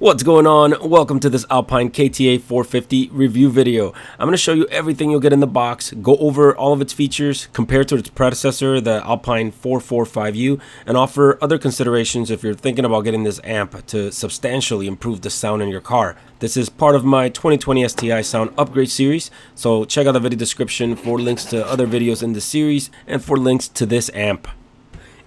What's going on? Welcome to this Alpine KTA-450 review video. I'm going to show you everything you'll get in the box, go over all of its features, compare to its predecessor, the Alpine 445U, and offer other considerations if you're thinking about getting this amp to substantially improve the sound in your car. This is part of my 2020 STI sound upgrade series, so check out the video description for links to other videos in the series and for links to this amp.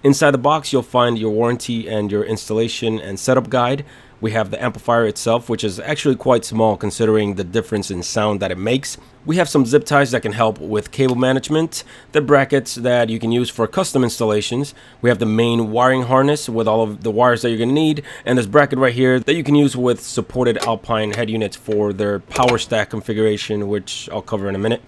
Inside the box, you'll find your warranty and your installation and setup guide. We have the amplifier itself, which is actually quite small considering the difference in sound that it makes. We have some zip ties that can help with cable management, the brackets that you can use for custom installations. We have the main wiring harness with all of the wires that you're going to need, and this bracket right here that you can use with supported Alpine head units for their power stack configuration, which I'll cover in a minute.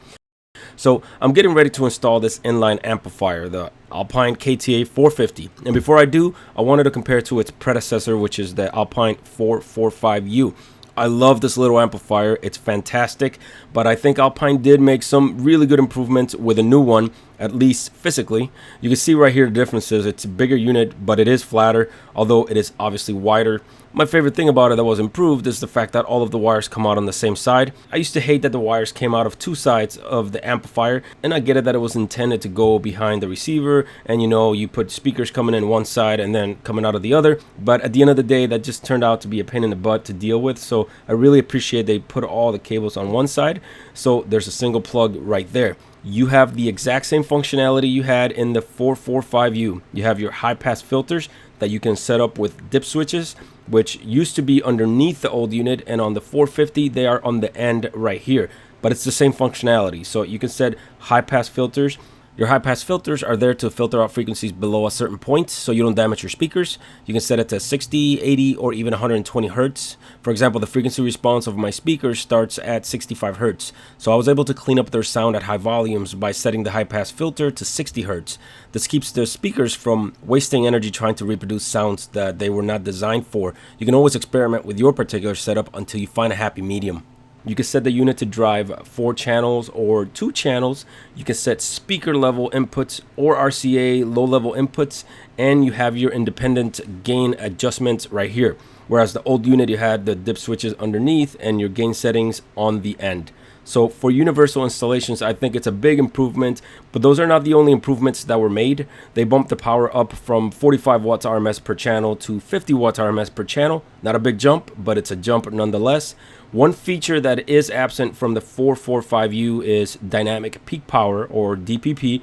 So I'm getting ready to install this inline amplifier, the Alpine KTA-450. And before I do, I wanted to compare it to its predecessor, which is the Alpine 445U. I love this little amplifier. It's fantastic, but I think Alpine did make some really good improvements with a new one, at least physically. You can see right here the differences. It's a bigger unit, but it is flatter, although it is obviously wider. My favorite thing about it that was improved is the fact that all of the wires come out on the same side. I used to hate that the wires came out of two sides of the amplifier, and I get it that it was intended to go behind the receiver, and you put speakers coming in one side and then coming out of the other, but at the end of the day that just turned out to be a pain in the butt to deal with. So I really appreciate they put all the cables on one side, so there's a single plug right there. You have the exact same functionality you had in the 445U. You have your high pass filters that you can set up with dip switches, which used to be underneath the old unit, and on the 450 they are on the end right here, but it's the same functionality. So you can set high pass filters. Your high pass filters are there to filter out frequencies below a certain point so you don't damage your speakers. You can set it to 60, 80, or even 120 hertz. For example, the frequency response of my speakers starts at 65 hertz. So I was able to clean up their sound at high volumes by setting the high pass filter to 60 hertz. This keeps the speakers from wasting energy trying to reproduce sounds that they were not designed for. You can always experiment with your particular setup until you find a happy medium. You can set the unit to drive 4 channels or 2 channels. You can set speaker level inputs or RCA low level inputs, and you have your independent gain adjustments right here. Whereas the old unit, you had the dip switches underneath and your gain settings on the end. So for universal installations, I think it's a big improvement, but those are not the only improvements that were made. They bumped the power up from 45 watts RMS per channel to 50 watts RMS per channel. Not a big jump, but it's a jump nonetheless. One feature that is absent from the 445U is dynamic peak power, or DPP.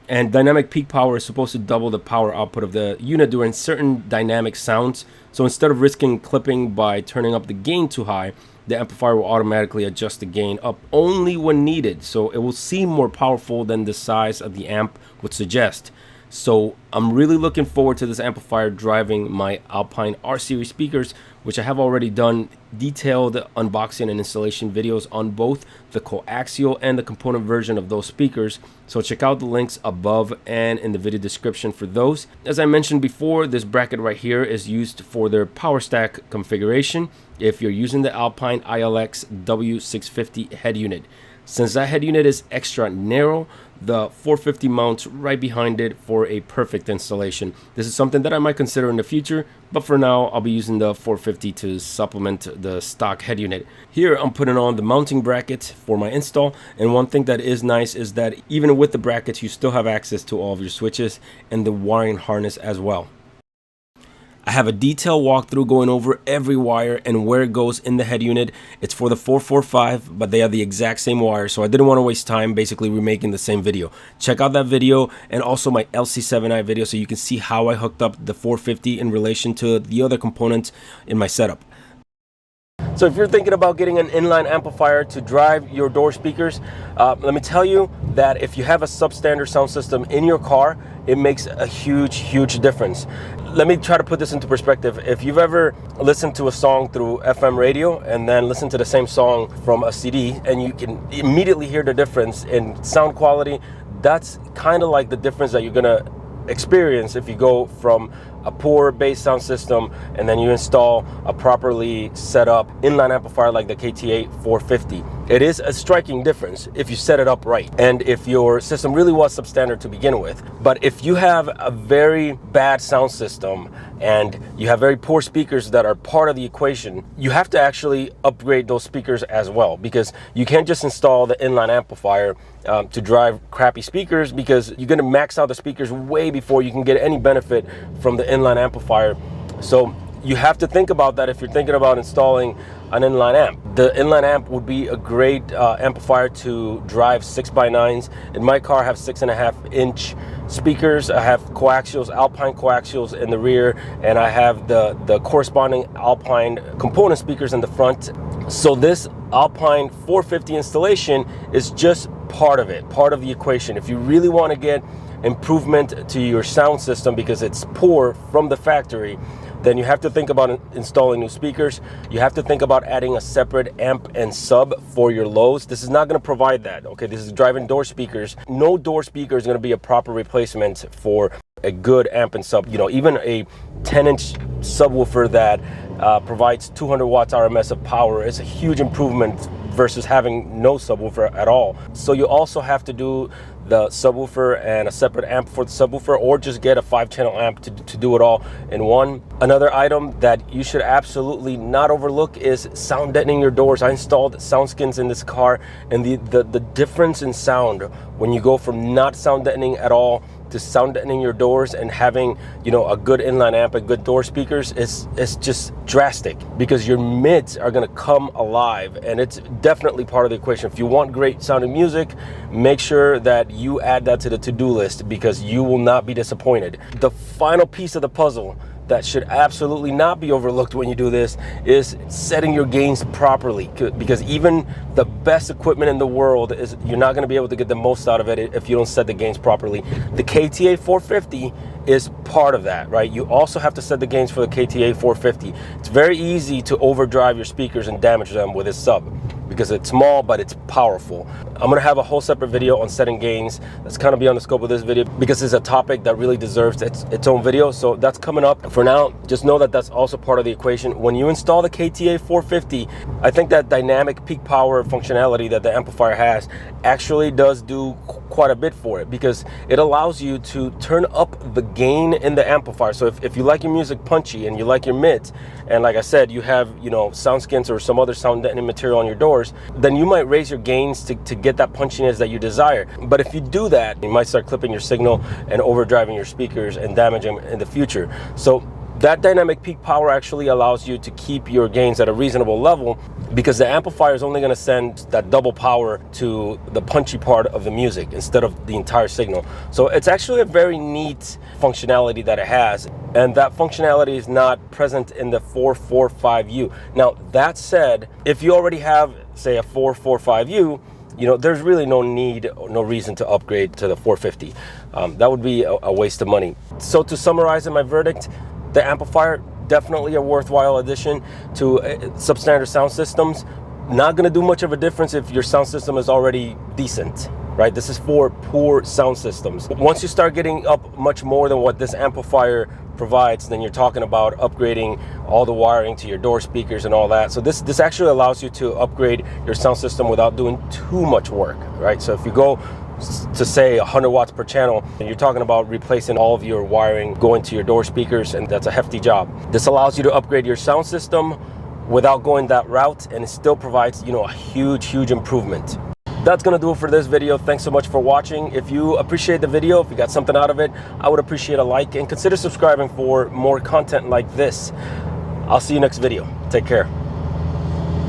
And dynamic peak power is supposed to double the power output of the unit during certain dynamic sounds. So instead of risking clipping by turning up the gain too high, the amplifier will automatically adjust the gain up only when needed. So it will seem more powerful than the size of the amp would suggest. So I'm really looking forward to this amplifier driving my Alpine R series speakers, which I have already done detailed unboxing and installation videos on both the coaxial and the component version of those speakers. So check out the links above and in the video description for those. As I mentioned before, this bracket right here is used for their power stack configuration if you're using the Alpine ILX W650 head unit. Since that head unit is extra narrow, the 450 mounts right behind it for a perfect installation. This is something that I might consider in the future, but for now I'll be using the 450 to supplement the stock head unit. Here I'm putting on the mounting bracket for my install, and one thing that is nice is that even with the brackets you still have access to all of your switches and the wiring harness as well. I have a detailed walkthrough going over every wire and where it goes in the head unit. It's for the 445, but they have the exact same wire, so I didn't want to waste time basically remaking the same video. Check out that video and also my LC7i video so you can see how I hooked up the 450 in relation to the other components in my setup. So if you're thinking about getting an inline amplifier to drive your door speakers, let me tell you that if you have a substandard sound system in your car, it makes a huge difference. Let me try to put this into perspective. If you've ever listened to a song through FM radio and then listened to the same song from a CD, and you can immediately hear the difference in sound quality, that's kind of like the difference that you're gonna experience if you go from a poor bass sound system and then you install a properly set up inline amplifier like the KTA-450. It is a striking difference if you set it up right and if your system really was substandard to begin with. But if you have a very bad sound system and you have very poor speakers that are part of the equation, you have to actually upgrade those speakers as well, because you can't just install the inline amplifier to drive crappy speakers, because you're going to max out the speakers way before you can get any benefit from the inline amplifier. So you have to think about that if you're thinking about installing an inline amp. The inline amp would be a great amplifier to drive 6x9s. In my car, I have 6.5-inch speakers. I have coaxials, Alpine coaxials in the rear, and I have the corresponding Alpine component speakers in the front. So this Alpine 450 installation is just part of it, part of the equation. If you really want to get improvement to your sound system because it's poor from the factory, then you have to think about installing new speakers. You have to think about adding a separate amp and sub for your lows. This is not going to provide that, okay? This is driving door speakers. No door speaker is going to be a proper replacement for a good amp and sub. You know, even a 10-inch subwoofer that provides 200 watts RMS of power is a huge improvement versus having no subwoofer at all. So you also have to do the subwoofer and a separate amp for the subwoofer, or just get a 5-channel amp to do it all in one. Another item that you should absolutely not overlook is sound deadening your doors. I installed sound skins in this car, and the difference in sound when you go from not sound deadening at all to sound deadening your doors and having, you know, a good inline amp and good door speakers is just drastic, because your mids are going to come alive, and it's definitely part of the equation. If you want great sounding music, make sure that you add that to the to-do list, because you will not be disappointed. The final piece of the puzzle that should absolutely not be overlooked when you do this is setting your gains properly, because even the best equipment in the world is, you're not going to be able to get the most out of it if you don't set the gains properly. The KTA-450 is part of that, right? You also have to set the gains for the KTA-450. It's very easy to overdrive your speakers and damage them with a sub, because it's small but it's powerful. I'm gonna have a whole separate video on setting gains. That's kind of beyond the scope of this video, because it's a topic that really deserves its own video. So that's coming up. For now, just know that that's also part of the equation. When you install the KTA-450, I think that dynamic peak power functionality that the amplifier has actually does do quite a bit for it, because it allows you to turn up the gain in the amplifier. So if you like your music punchy and you like your mids, and like I said, you have, you know, sound skins or some other sound deadening material on your doors, then you might raise your gains to get that punchiness that you desire. But if you do that, you might start clipping your signal and overdriving your speakers and damaging them in the future. So that dynamic peak power actually allows you to keep your gains at a reasonable level, because the amplifier is only going to send that double power to the punchy part of the music instead of the entire signal. So it's actually a very neat functionality that it has, and that functionality is not present in the 445U. Now, that said, if you already have, say, a 445U, you know, there's really no need, no reason to upgrade to the 450. That would be a waste of money. So to summarize in my verdict, the amplifier, definitely a worthwhile addition to substandard sound systems. Not going to do much of a difference if your sound system is already decent, right? This is for poor sound systems. Once you start getting up much more than what this amplifier provides, then you're talking about upgrading all the wiring to your door speakers and all that. So this actually allows you to upgrade your sound system without doing too much work, right? So if you go to say 100 watts per channel, and you're talking about replacing all of your wiring going to your door speakers, and that's a hefty job. This allows you to upgrade your sound system without going that route, and it still provides, you know, a huge improvement. That's gonna do it for this video. Thanks so much for watching. If you appreciate the video, if you got something out of it, I would appreciate a like, and consider subscribing for more content like this. I'll see you next video. Take care.